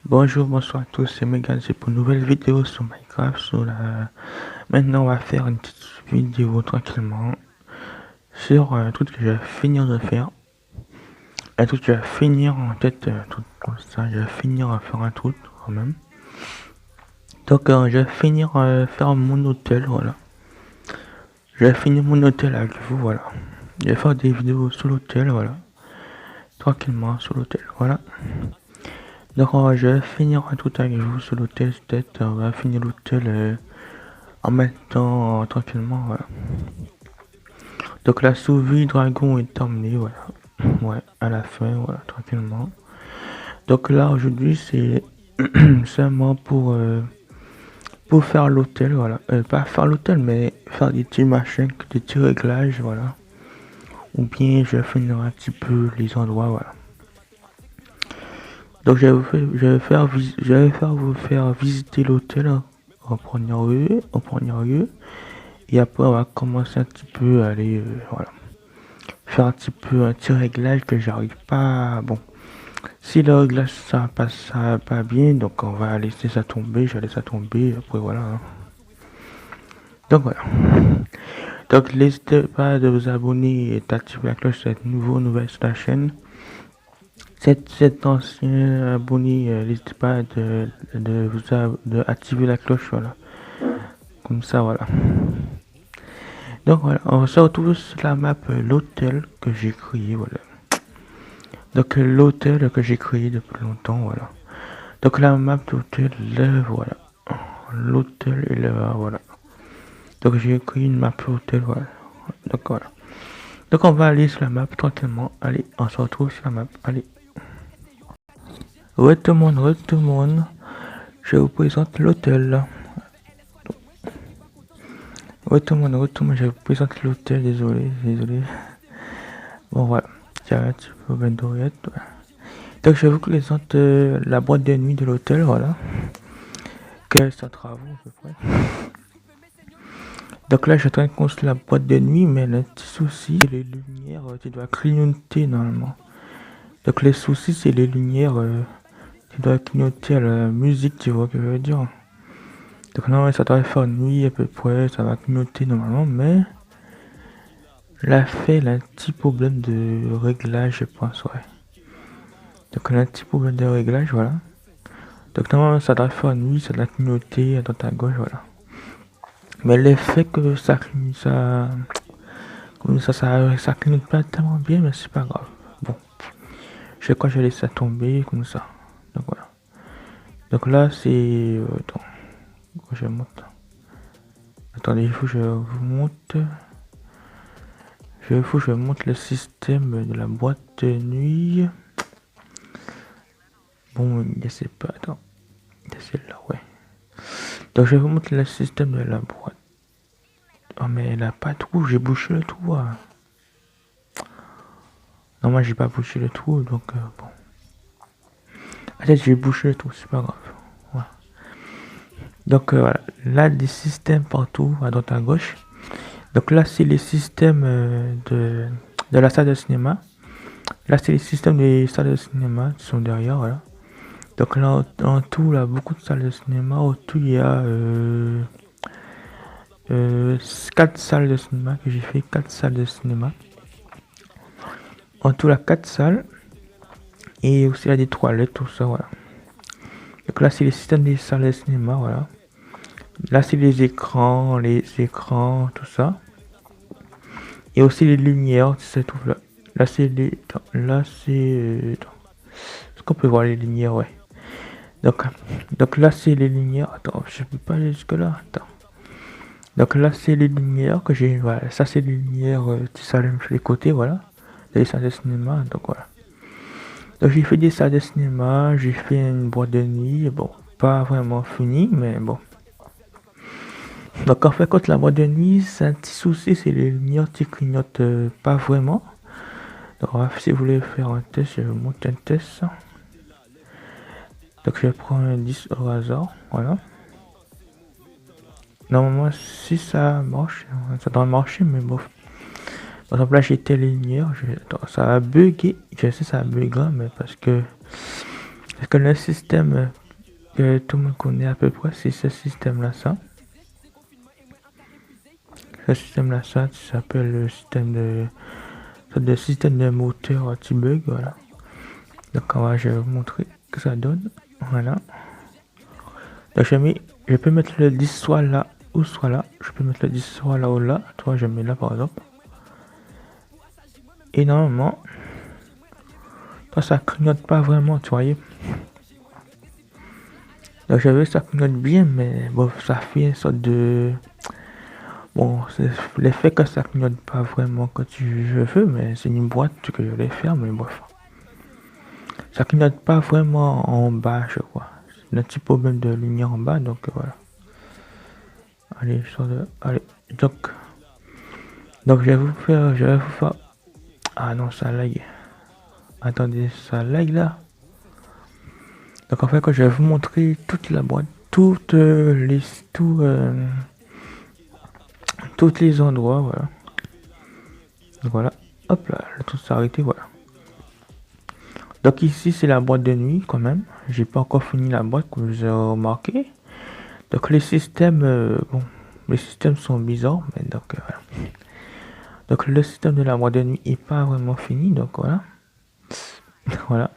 Bonjour, bonsoir à tous, c'est Megan, c'est pour une nouvelle vidéo sur Minecraft. Maintenant, on va faire une petite vidéo tranquillement sur un truc que je vais finir de faire. Un truc que je vais finir en tête, tout comme ça, je vais finir à faire un truc quand même. Donc, je vais finir à faire mon hôtel, voilà. Je vais finir mon hôtel avec vous, voilà. Je vais faire des vidéos sur l'hôtel, voilà. Tranquillement sur l'hôtel, voilà. Donc, je vais finir un truc avec vous sur l'hôtel, peut-être. On va finir l'hôtel. En même temps, tranquillement, voilà. Donc la sous-vie dragon est terminée, voilà. Ouais, à la fin, voilà, tranquillement. Donc là, aujourd'hui, c'est seulement pour faire l'hôtel, voilà. Pas faire l'hôtel, mais faire des petits machins, des petits réglages, voilà. Ou bien je vais finir un petit peu les endroits, voilà. Donc je vais faire vous faire visiter l'hôtel en premier lieu. Et après, on va commencer un petit peu à aller, voilà. Faire un petit réglage que j'arrive pas. Bon, si le réglage ça va pas bien, donc on va laisser ça tomber, je vais laisser ça tomber, après voilà, hein. Donc voilà. Donc n'hésitez pas de vous abonner et d'activer la cloche cette nouvelle sur la chaîne. Cet ancien abonné, n'hésitez pas de activer la cloche, voilà. Comme ça, voilà. Donc voilà, on se retrouve sur la map l'hôtel que j'ai créé, voilà. Donc l'hôtel que j'ai créé depuis longtemps, voilà. Donc la map d'hôtel, voilà. L'hôtel est là, voilà. Donc j'ai créé une map hôtel, voilà. Donc voilà. Donc on va aller sur la map tranquillement. Allez, on se retrouve sur la map. Allez. Ouais tout le monde. Je vous présente l'hôtel. Ouais tout le monde, je vous présente l'hôtel. Désolé. Bon voilà. J'ai un petit peu d'oreillette. Voilà. Donc je vous présente la boîte de nuit de l'hôtel, voilà. Que ça travaux à peu près. Donc là, je suis en train de construire la boîte de nuit, mais le petit souci, c'est les lumières, tu dois clignoter normalement. Donc les soucis, c'est les lumières, tu dois clignoter à la musique, tu vois ce que je veux dire. Donc non, ça doit faire nuit à peu près, ça va clignoter normalement, mais là, il a un petit problème de réglage, je pense, ouais. Donc on a un petit problème de réglage, voilà. Donc normalement, ça doit faire nuit, ça doit clignoter à droite à gauche, voilà. Mais l'effet que ça clignote pas tellement bien, mais c'est pas grave. Bon, je crois que je vais laisser ça tomber comme ça. Donc voilà. Donc là, c'est. Attends, je monte. Attendez, il faut que je vous monte. Il faut que je monte le système de la boîte de nuit. Bon, je sais pas. Attends, c'est là, ouais. Donc je vais vous montrer le système de la boîte. Oh, mais elle a pas de trou, j'ai bouché le trou. Hein. Non, moi j'ai pas bouché le trou, donc bon. Attends, j'ai bouché le trou, c'est pas grave. Voilà. Donc voilà, là des systèmes partout, à droite à gauche. Donc là c'est les systèmes de la salle de cinéma. Là c'est les systèmes des salles de cinéma qui sont derrière, voilà. Donc là en tout, là beaucoup de salles de cinéma. Au tout il y a 4 salles de cinéma que j'ai fait, 4 salles de cinéma. En tout, là 4 salles. Et aussi il y a des toilettes, tout ça, voilà. Donc là c'est les systèmes des salles de cinéma, voilà. Là c'est les écrans, tout ça. Et aussi les lumières, ça se trouve là. Là c'est les. Là c'est. Est-ce qu'on peut voir les lumières, ouais. Donc là c'est les lumières. Attends, je peux pas aller jusque là. Attends. Donc là c'est les lumières que j'ai. Voilà, ça c'est les lumières qui s'allument sur les côtés, voilà. Des salles de cinéma, donc voilà. Donc j'ai fait des salles de cinéma, j'ai fait une boîte de nuit, bon, pas vraiment fini, mais bon. Donc en fait, quand la boîte de nuit, c'est un petit souci, c'est les lumières qui clignotent pas vraiment. Donc si vous voulez faire un test, je vais vous montrer un test. Donc je prends un 10 au hasard, voilà. Normalement, si ça marche, ça doit marcher, mais bon. Par exemple, là j'ai les lumières, attends, ça a bugué, je sais ça a bugué, mais parce que Parce que le système que tout le monde connaît à peu près, c'est ce système-là, ça. Ce système-là, ça s'appelle le système de système de moteur anti-bug, voilà. Donc, je vais vous montrer que ça donne. Voilà. Donc, je peux mettre le 10 soit là ou soit là. Je peux mettre le 10 soit là ou là. Toi, je mets là par exemple. Et normalement, toi, ça clignote pas vraiment, tu vois. Donc, j'avais ça clignote bien, mais bon, ça fait une sorte de. Bon, c'est l'effet que ça clignote pas vraiment quand je veux, mais c'est une boîte que je vais faire, mais bref. Ça clignote pas vraiment en bas, je crois. C'est un petit problème de lumière en bas, donc voilà. Allez, allez, donc je vais vous faire. Ah non, ça lag. Attendez, ça lag là. Donc en fait, quand je vais vous montrer toute la boîte, toutes les endroits, voilà. Donc voilà, hop là, le truc s'est arrêté, voilà. Donc ici, c'est la boîte de nuit quand même. J'ai pas encore fini la boîte, comme vous avez remarqué. Donc les systèmes, bon, les systèmes sont bizarres, mais donc voilà. Donc le système de la boîte de nuit est pas vraiment fini, donc voilà. Voilà.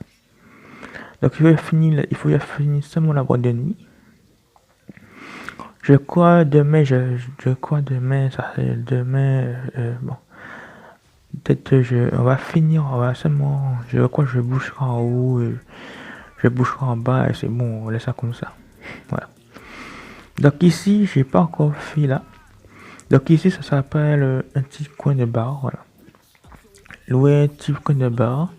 Donc il faut finir seulement la boîte de nuit. Je crois demain, ça c'est demain, bon. Peut-être on va finir, on va seulement, je crois que je boucherai en haut, je boucherai en bas et c'est bon, on laisse ça comme ça. Voilà. Donc ici, j'ai pas encore fait là. Donc ici, ça s'appelle un petit coin de bar, voilà. Louer un petit coin de bar.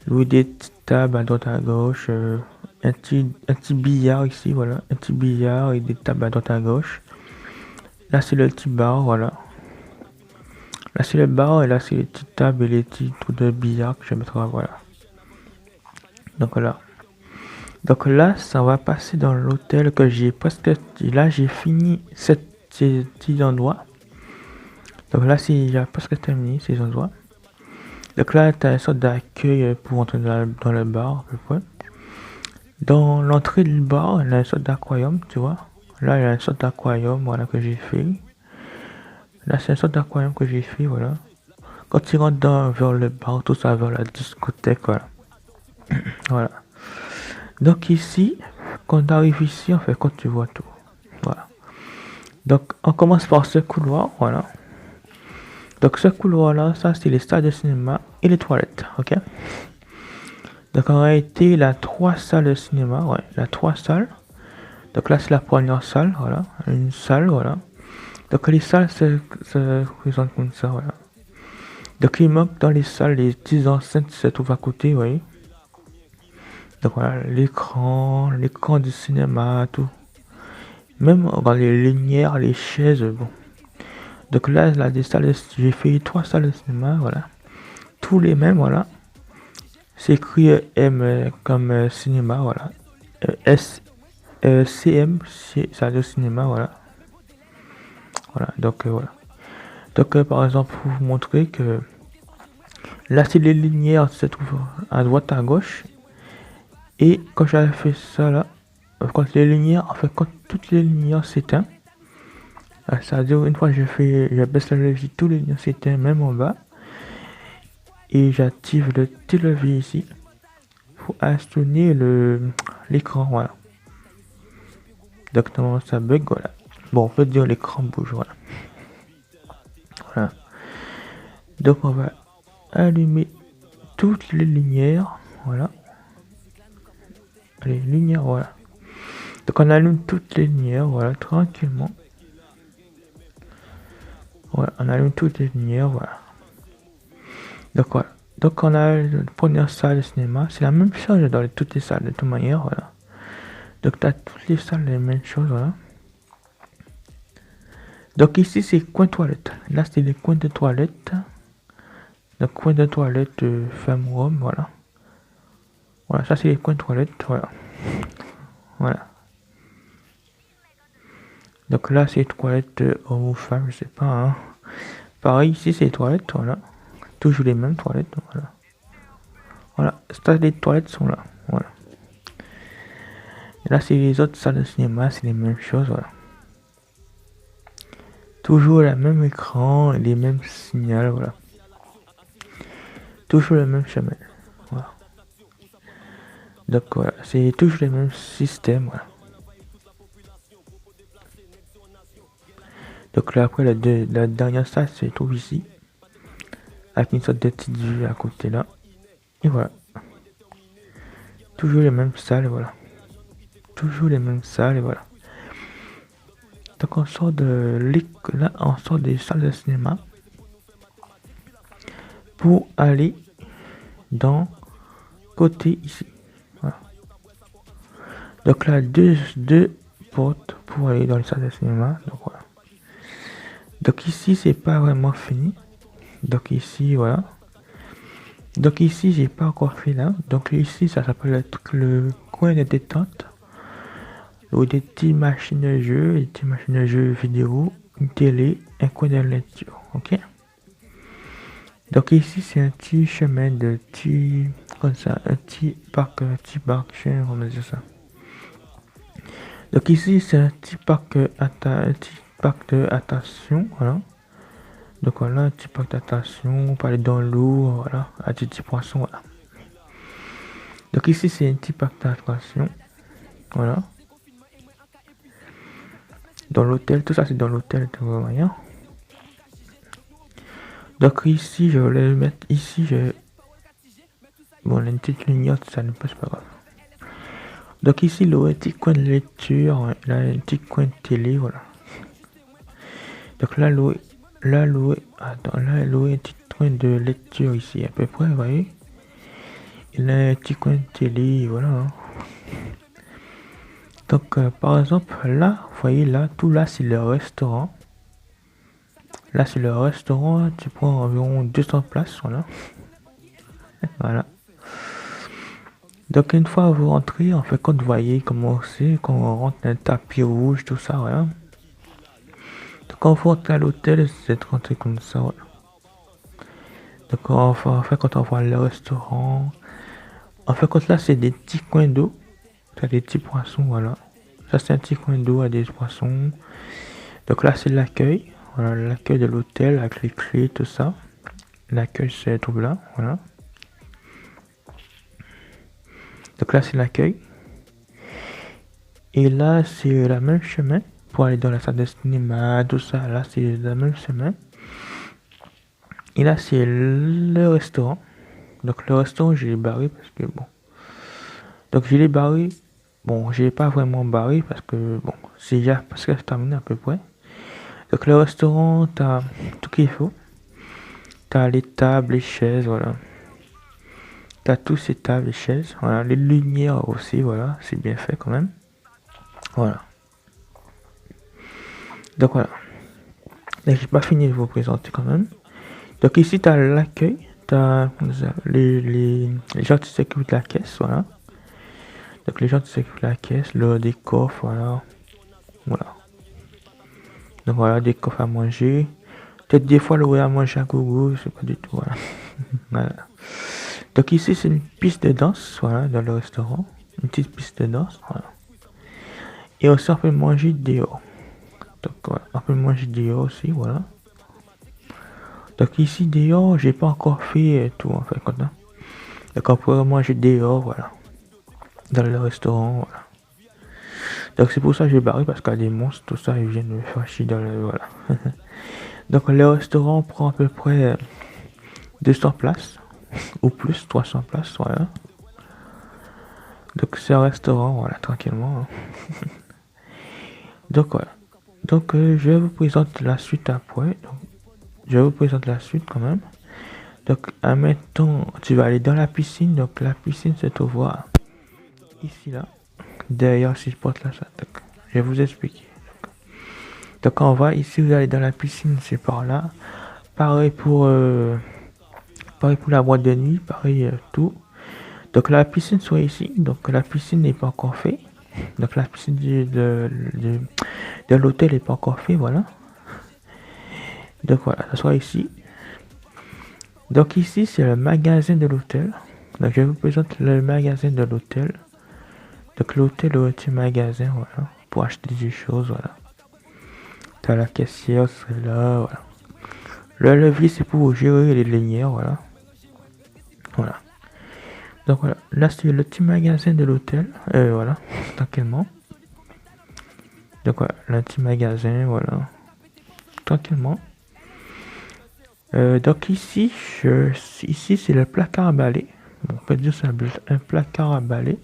Louer des petites tables à droite à gauche. Un petit billard ici, voilà. Un petit billard et des tables à droite à gauche. Là, c'est le petit bar, voilà. Là, c'est le bar et là, c'est les petites tables et les petits trous de billard que je mettrai, voilà. Donc voilà. Donc là, ça va passer dans l'hôtel que j'ai presque. Là, j'ai fini ces petits endroits. Donc là, j'ai presque terminé ces endroits. Donc là, tu as une sorte d'accueil pour entrer dans le bar, à peu près. Dans l'entrée du bar, il y a une sorte d'aquarium, tu vois. Là, il y a une sorte d'aquarium, voilà, que j'ai fait. Là, c'est une sorte d'aquarium que j'ai fait, voilà. Quand tu rentres vers le bar, tout ça, vers la discothèque, voilà. Voilà. Donc ici, quand tu arrives ici, en fait, quand tu vois tout. Voilà. Donc, on commence par ce couloir, voilà. Donc, ce couloir-là, ça, c'est les salles de cinéma et les toilettes, ok. Donc, en réalité, il a 3 salles de cinéma, ouais, il a 3 salles. Donc là, c'est la première salle, voilà. Une salle, voilà. Donc les salles se présentent comme ça, voilà. Donc il manque dans les salles les petites enceintes qui se trouvent à côté, vous voyez. Donc voilà, l'écran du cinéma, tout. Même dans les lumières, les chaises, bon. Donc là, j'ai fait 3 salles de cinéma, voilà. Tous les mêmes, voilà. C'est écrit M comme cinéma, voilà. CM, c'est salle de cinéma, voilà. Voilà, donc voilà. Donc par exemple, pour vous montrer que là, c'est les lumières se trouvent à droite, à gauche. Et quand j'avais fait ça là, quand les lumières, en fait, quand toutes les lumières s'éteignent, ça veut dire une fois que je baisse la levier, toutes les lumières s'éteignent, même en bas. Et j'active le petit levier ici pour installer l'écran, voilà. Donc normalement ça bug, voilà. Bon, on peut dire l'écran bouge, voilà. Voilà. Donc on va allumer toutes les lumières, voilà. Les lumières, voilà. Donc on allume toutes les lumières, voilà, tranquillement. Voilà, on allume toutes les lumières, voilà. Donc voilà. Donc on a la première salle de cinéma, c'est la même chose dans toutes les salles de toute manière, voilà. Donc tu as toutes les salles les mêmes choses, voilà. Donc ici c'est coin toilette. Là c'est les coins de toilette. Donc coin de toilette femme homme, voilà. Voilà, ça c'est les coins de toilette, voilà. Voilà. Donc là c'est toilette homme ou femme, je sais pas, hein. Pareil ici c'est les toilettes, voilà. Toujours les mêmes toilettes, voilà. Voilà, les toilettes sont là, voilà. Là, c'est les autres salles de cinéma, c'est les mêmes choses, voilà. Toujours le même écran, les mêmes signaux, voilà. Toujours le même chemin, voilà. Donc voilà, c'est toujours le même système, voilà. Donc là, après, la dernière salle se trouve ici, avec une sorte de petite vue à côté là. Et voilà. Toujours les mêmes salles, voilà. Toujours les mêmes salles, et voilà. Donc on sort là, on sort des salles de cinéma pour aller dans côté ici. Voilà. Donc là, deux portes pour aller dans les salles de cinéma. Donc voilà. Donc ici, c'est pas vraiment fini. Donc ici, voilà. Donc ici, j'ai pas encore fait là. Donc ici, ça s'appelle le coin de détente. Où des petites machines de jeu, des petites machines de jeu vidéo, une télé, un coin de lecture. Ok. Donc ici, c'est un petit chemin de petit, comme ça, un petit parc, je sais pas comment dire ça. Donc ici, c'est un petit parc, un petit parc d'attraction, voilà. Donc voilà, un petit parc d'attraction, pour aller dans l'eau, voilà, à des petits poissons, voilà. Donc ici, c'est un petit parc d'attraction, voilà. Dans l'hôtel, tout ça, c'est dans l'hôtel de rien. Donc ici, je vais mettre ici, bon, une petite lumière, ça ne passe pas grave. Donc ici, il y a un petit coin de lecture, là, un petit coin de télé, voilà. Donc là, là, un petit coin de lecture ici, à peu près, vous voyez. Il a un petit coin de télé, voilà. Hein. Donc, par exemple, là, vous voyez, là, tout là, c'est le restaurant. Là, c'est le restaurant, tu prends environ 200 places, voilà. Voilà. Donc, une fois vous rentrez, en fait, quand vous voyez comment c'est, quand on rentre dans le tapis rouge, tout ça, voilà. Donc, quand vous rentrez à l'hôtel, c'est rentré comme ça, voilà. Donc, en fait, quand on voit le restaurant, en fait, quand là, c'est des petits coins d'eau. T'as des petits poissons, voilà. Ça, c'est un petit coin d'eau à des poissons. Donc là, c'est l'accueil. Voilà, l'accueil de l'hôtel avec les clés, tout ça. L'accueil se trouve là, voilà. Donc là, c'est l'accueil. Et là, c'est la même chemin pour aller dans la salle de cinéma, tout ça. Là, c'est la même chemin. Et là, c'est le restaurant. Donc le restaurant, je l'ai barré parce que bon. Donc je l'ai barré. Bon, je l'ai pas vraiment barré parce que bon, c'est déjà parce que c'est terminé à peu près. Donc le restaurant, t'as tout qu'il faut. T'as les tables, les chaises, voilà. T'as tous ces tables et chaises, voilà. Les lumières aussi, voilà. C'est bien fait quand même. Voilà. Donc voilà. Et j'ai pas fini de vous présenter quand même. Donc ici, t'as l'accueil. T'as les gens qui s'occupent de la caisse, voilà. Donc les gens qui s'occupent de la caisse, des coffres, voilà. Voilà. Donc voilà, des coffres à manger. Peut-être des fois le à manger à gogo, je sais pas du tout, voilà. Voilà. Donc ici c'est une piste de danse, voilà, dans le restaurant. Une petite piste de danse, voilà. Et aussi on peut manger dehors. Donc voilà, on peut manger dehors aussi, voilà. Donc ici dehors, j'ai pas encore fait tout en fait, hein. Donc on peut manger dehors, voilà. Dans le restaurant, voilà. Donc c'est pour ça que j'ai barré parce qu'il y a des monstres, tout ça, ils viennent me faire chier dans le, voilà. Donc le restaurant prend à peu près 200 places ou plus, 300 places, voilà. Donc c'est un restaurant, voilà, tranquillement. Hein. Donc voilà. Donc je vous présente la suite après. Donc, je vous présente la suite quand même. Donc admettons, tu vas aller dans la piscine. Donc la piscine se trouve ici là, derrière ces portes là. Ça. Donc, je vais vous expliquer. Donc on va ici, vous allez dans la piscine, c'est par là. Pareil pour la boîte de nuit, pareil tout. Donc la piscine soit ici. Donc la piscine n'est pas encore faite. Donc la piscine de l'hôtel n'est pas encore faite, voilà. Donc voilà, ça soit ici. Donc ici c'est le magasin de l'hôtel. Donc je vous présente le magasin de l'hôtel. Donc l'hôtel est un petit magasin, voilà, pour acheter des choses, voilà. T'as la caissière, c'est là, voilà. Le levier, c'est pour gérer les lumières, voilà. Voilà. Donc voilà, là c'est le petit magasin de l'hôtel, voilà, tranquillement. Donc voilà, le petit magasin, voilà, tranquillement. Donc ici, ici c'est le placard à balai. Bon, on peut dire c'est un placard à balai.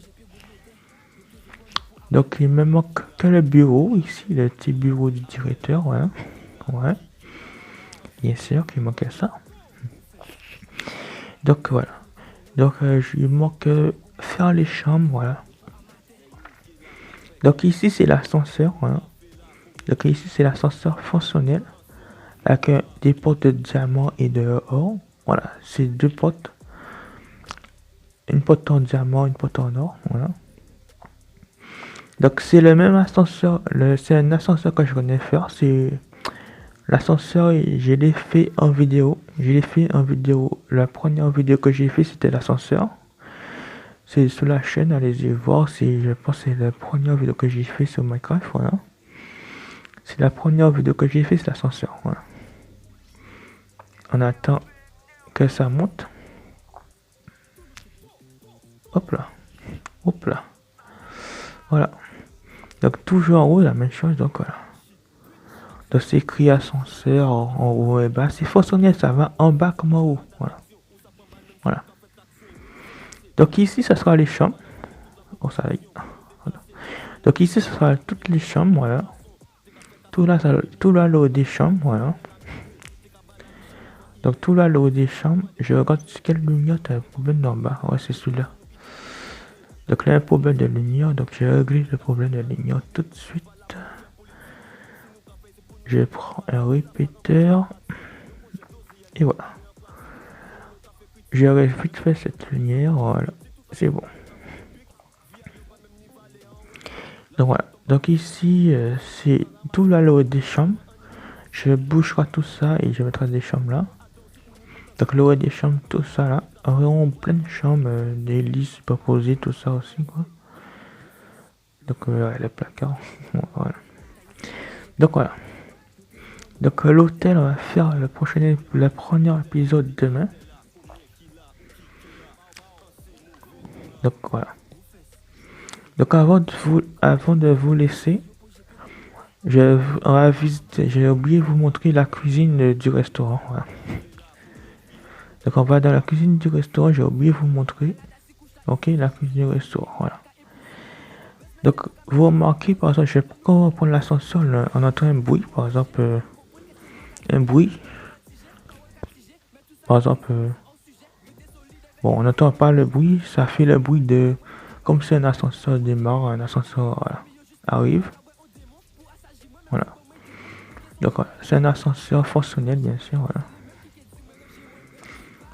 Donc il me manque que le bureau, ici, le petit bureau du directeur, voilà. Ouais. Bien sûr qu'il manquait ça. Donc voilà. Donc il manque faire les chambres, voilà. Donc ici c'est l'ascenseur, voilà. Donc ici c'est l'ascenseur fonctionnel avec des portes de diamant et de or. Voilà, c'est deux portes. Une porte en diamant, une porte en or, voilà. Donc c'est le même ascenseur, c'est un ascenseur que je connais faire, c'est l'ascenseur, je l'ai fait en vidéo, la première vidéo que j'ai fait c'était l'ascenseur. C'est sur la chaîne, allez-y voir, je pense que c'est la première vidéo que j'ai fait sur Minecraft, voilà. C'est la première vidéo que j'ai fait, c'est l'ascenseur, voilà. On attend que ça monte. Hop là, hop là. Voilà. Donc toujours en haut, la même chose, donc voilà. Donc c'est écrit ascenseur en haut et bas. C'est fonctionnel, ça va en bas comme en haut, voilà. Voilà. Donc ici, ça sera les chambres. Oh, ça y est. Voilà. Donc ici, ce sera toutes les chambres, voilà. Tout là, l'eau des chambres, voilà. Donc tout là, l'eau des chambres. Je regarde quelle lumière t'as un problème d'en bas. Ouais, c'est celui-là. Donc là, un problème de lumière. Donc j'ai réglé le problème de lumière tout de suite. Je prends un répéteur. Et voilà. J'ai vite fait cette lumière. Voilà. C'est bon. Donc voilà. Donc ici, c'est tout là, l'eau des chambres. Je bougerai tout ça et je mettrai des chambres là. Donc le haut des chambres, tout ça là. Vraiment plein de chambres, des lits superposés, tout ça aussi quoi. Donc ouais, le placard. Voilà. Donc voilà. Donc l'hôtel, on va faire le premier épisode demain. Donc voilà. Donc avant de vous laisser, j'ai oublié de vous montrer la cuisine du restaurant. Voilà. Donc on va dans la cuisine du restaurant, j'ai oublié de vous montrer. Ok, la cuisine du restaurant, voilà. Donc vous remarquez par exemple, quand on prend l'ascenseur, on entend un bruit, par exemple un bruit. Par exemple, bon, on n'entend pas le bruit, ça fait le bruit de comme si un ascenseur démarre, un ascenseur voilà, arrive. Voilà. Donc voilà, c'est un ascenseur fonctionnel bien sûr, voilà.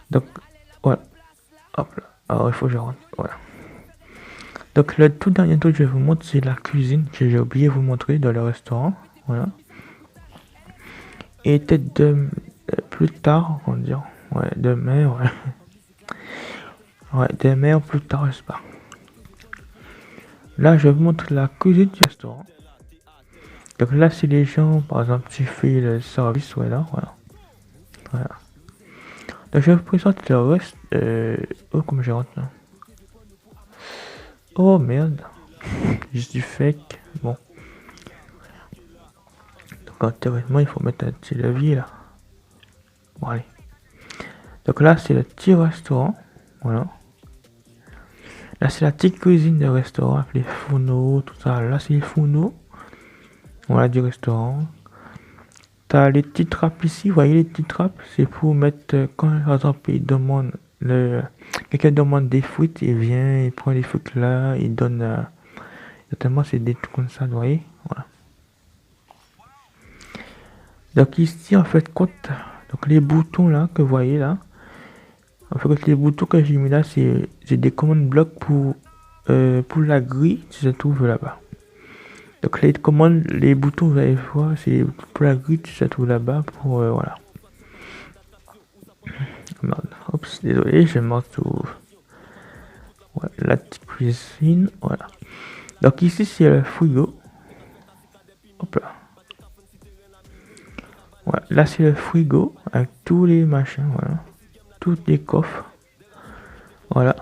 Donc voilà. Hop là. Alors il faut que je rentre. Voilà. Donc le tout dernier truc que je vais vous montrer, c'est la cuisine que j'ai oublié de vous montrer dans le restaurant. Voilà. Et peut-être plus tard, on va dire. Ouais, demain, ouais. Ouais, demain ou plus tard, je sais pas. Là, je vais vous montrer la cuisine du restaurant. Donc là, si les gens, par exemple, tu fais le service, voilà, voilà. Voilà. Donc je vous présente le reste. Oh, comme je rentre là. Oh merde. Je suis fake. Bon. Donc théoriquement, il faut mettre un petit levier là. Bon, allez. Donc là, c'est le petit restaurant. Voilà. Là, c'est la petite cuisine de restaurant avec les fourneaux, tout ça. Là, c'est les fourneaux. Voilà, du restaurant. T'as les petites trappes ici. Vous voyez les petites trappes? C'est pour mettre, quand par exemple, quelqu'un demande des frites, il vient, il prend les frites là, il donne. Notamment, c'est des trucs comme ça, vous voyez? Voilà. Donc ici, en fait, donc les boutons là que vous voyez là. En fait, les boutons que j'ai mis là, c'est des commandes blocs pour la grille qui se trouve là-bas. Donc les commandes, les boutons, vous allez voir, c'est pour la grille qui se trouve là-bas pour voilà. Merde. Oups, désolé, je monte tout. Ouais, la petite cuisine, voilà. Donc ici c'est le frigo. Hop là. Voilà, là c'est le frigo avec tous les machins, voilà. Tous les coffres. Voilà.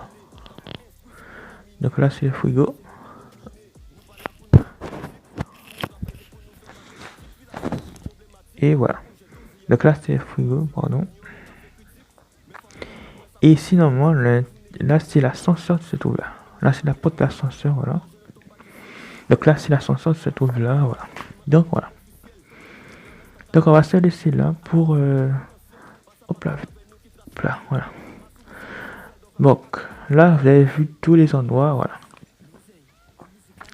Donc là c'est le frigo. Et voilà. Donc là c'est le frigo, pardon. Et ici normalement, là c'est l'ascenseur qui se trouve là. Là c'est la porte de l'ascenseur, voilà. Donc là c'est l'ascenseur qui se trouve là, voilà. Donc voilà. Donc on va se laisser là pour... hop là, voilà. Donc là vous avez vu tous les endroits, voilà.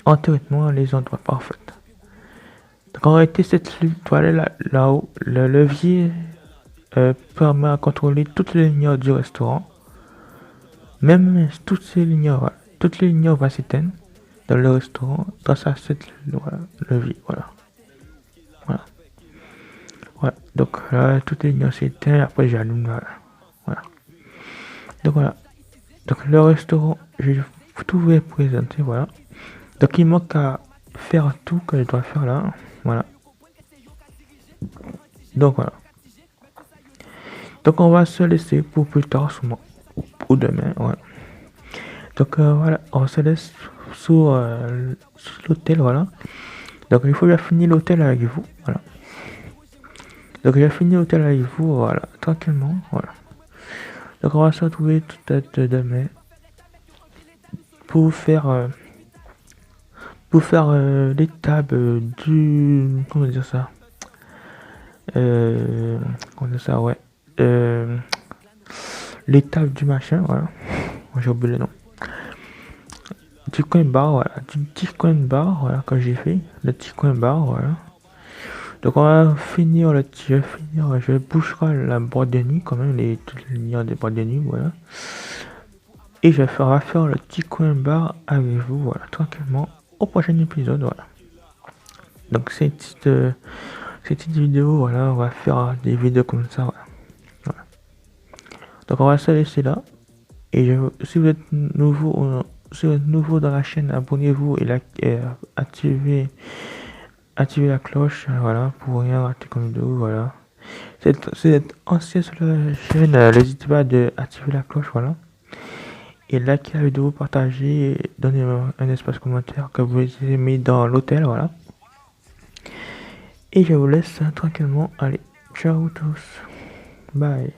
Entièrement les endroits parfaits. Donc en réalité cette toilette là-haut, le levier permet à contrôler toutes les lignes du restaurant. Même toutes les lignes, voilà. Toutes les lignes vont s'éteindre dans le restaurant grâce à cette voilà, levier, voilà. Voilà. Voilà. Donc là, toutes les lignes s'éteignent, après j'allume, voilà. Voilà. Donc voilà. Donc le restaurant, je vais tout vous présenter, voilà. Donc il manque à faire tout que je dois faire là, voilà. Donc voilà. Donc on va se laisser pour plus tard, sûrement, ou demain, voilà. Donc voilà, on se laisse sur l'hôtel, voilà. Donc il faut que je finisse l'hôtel avec vous, voilà. Donc j'ai fini l'hôtel avec vous, voilà, tranquillement, voilà. Donc on va se retrouver tout à l'heure demain pour faire l'étape du... Comment dire ça Comment dire ça, ouais. L'étape du machin, voilà. J'ai oublié le nom. Du coin bar, voilà. Du petit coin bar, voilà, que j'ai fait. Le petit coin bar, voilà. Donc on va finir je boucherai la boîte de nuit quand même, toutes les lignes des boîtes de nuit, voilà. Et je ferai faire le petit coin bar avec vous, voilà, tranquillement, au prochain épisode, voilà. Donc cette petite vidéo, voilà, on va faire des vidéos comme ça, voilà. Voilà. Donc on va se laisser là. Et si vous êtes nouveau dans la chaîne, abonnez-vous et activez la cloche, voilà, pour rien rater comme vidéo, voilà. Si vous êtes ancien sur la chaîne, n'hésitez pas à activer la cloche, voilà. Et likez la vidéo, partagez, et donnez un espace commentaire que vous aimez dans l'hôtel, voilà. Et je vous laisse tranquillement. Allez, ciao tous. Bye.